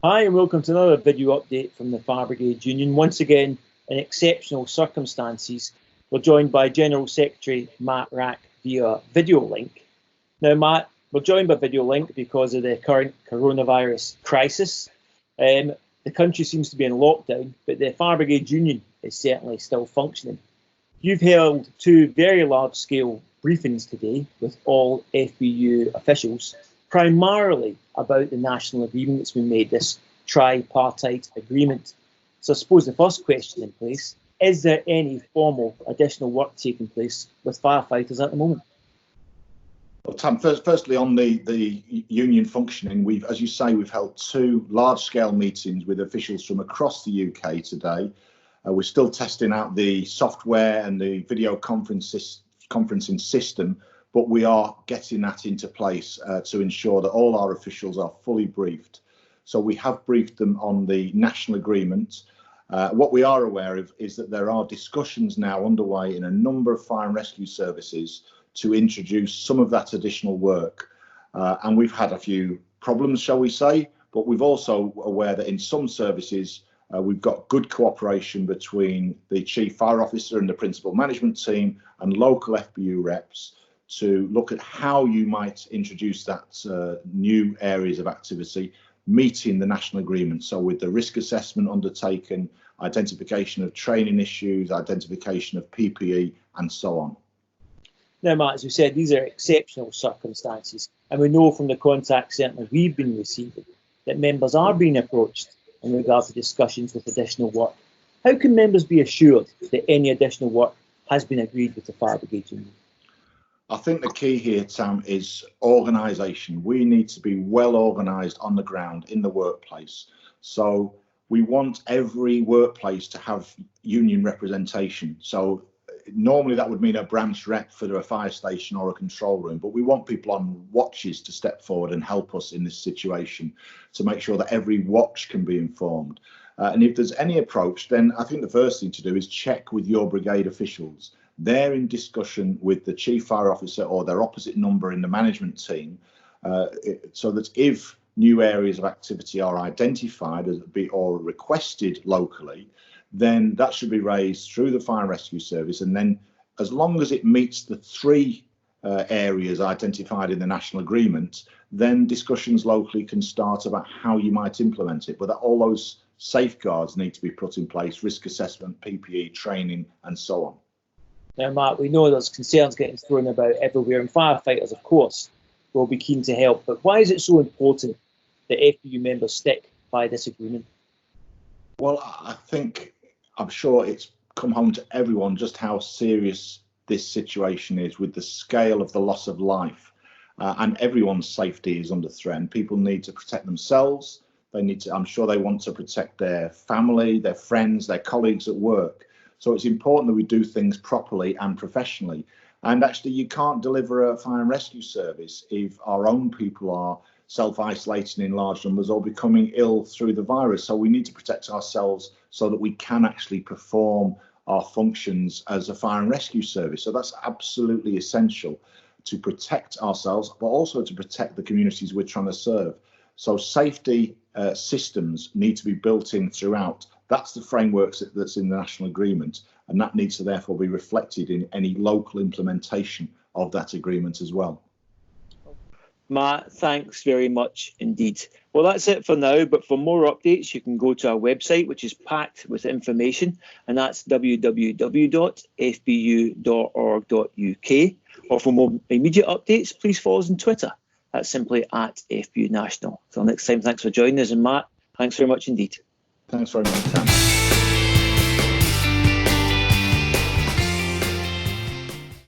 Hi and welcome to another video update from the Fire Brigade Union. Once again, in exceptional circumstances, we're joined by General Secretary Matt Wrack via video link. Now Matt, we're joined by video link because of the current coronavirus crisis. The country seems to be in lockdown, but the Fire Brigade Union is certainly still functioning. You've held two very large-scale briefings today with all FBU officials, primarily about the national agreement that's been made, this tripartite agreement. So I suppose the first question in place, is there any formal additional work taking place with firefighters at the moment? Well, Tam, firstly on the union functioning, as you say, we've held two large-scale meetings with officials from across the UK today. We're still testing out the software and the video conferencing system, but we are getting that into place to ensure that all our officials are fully briefed. So we have briefed them on the national agreement. What we are aware of is that there are discussions now underway in a number of fire and rescue services to introduce some of that additional work. And we've had a few problems, shall we say, but we've also aware that in some services, we've got good cooperation between the Chief Fire Officer and the Principal Management Team and local FBU reps to look at how you might introduce that new areas of activity, meeting the national agreement. So with the risk assessment undertaken, identification of training issues, identification of PPE and so on. Now, Matt, as we said, these are exceptional circumstances, and we know from the contacts certainly we've been receiving that members are being approached in regard to discussions with additional work. How can members be assured that any additional work has been agreed with the Fire Brigade Union? I think the key here, Tam, is organisation. We need to be well organised on the ground in the workplace. So we want every workplace to have union representation. So normally that would mean a branch rep for a fire station or a control room, but we want people on watches to step forward and help us in this situation to make sure that every watch can be informed. And if there's any approach, then I think the first thing to do is check with your brigade officials. They're in discussion with the Chief Fire Officer or their opposite number in the management team, so that if new areas of activity are identified or requested locally, then that should be raised through the Fire and Rescue Service. And then as long as it meets the three areas identified in the national agreement, then discussions locally can start about how you might implement it. But all those safeguards need to be put in place, risk assessment, PPE, training, and so on. Now, Matt, we know there's concerns getting thrown about everywhere, and firefighters, of course, will be keen to help. But why is it so important that FBU members stick by this agreement? Well, I'm sure it's come home to everyone just how serious this situation is with the scale of the loss of life, and everyone's safety is under threat. And people need to protect themselves. I'm sure they want to protect their family, their friends, their colleagues at work. So it's important that we do things properly and professionally. And actually, you can't deliver a fire and rescue service if our own people are self-isolating in large numbers or becoming ill through the virus. So we need to protect ourselves so that we can actually perform our functions as a fire and rescue service. So that's absolutely essential to protect ourselves, but also to protect the communities we're trying to serve. So safety systems need to be built in throughout. That's the framework that's in the national agreement, and that needs to therefore be reflected in any local implementation of that agreement as well. Matt, thanks very much indeed. Well, that's it for now, but for more updates, you can go to our website, which is packed with information, and that's www.fbu.org.uk. Or for more immediate updates, please follow us on Twitter. That's simply @FBU National. Till next time, thanks for joining us, and Matt, thanks very much indeed. Thanks very much, Tam.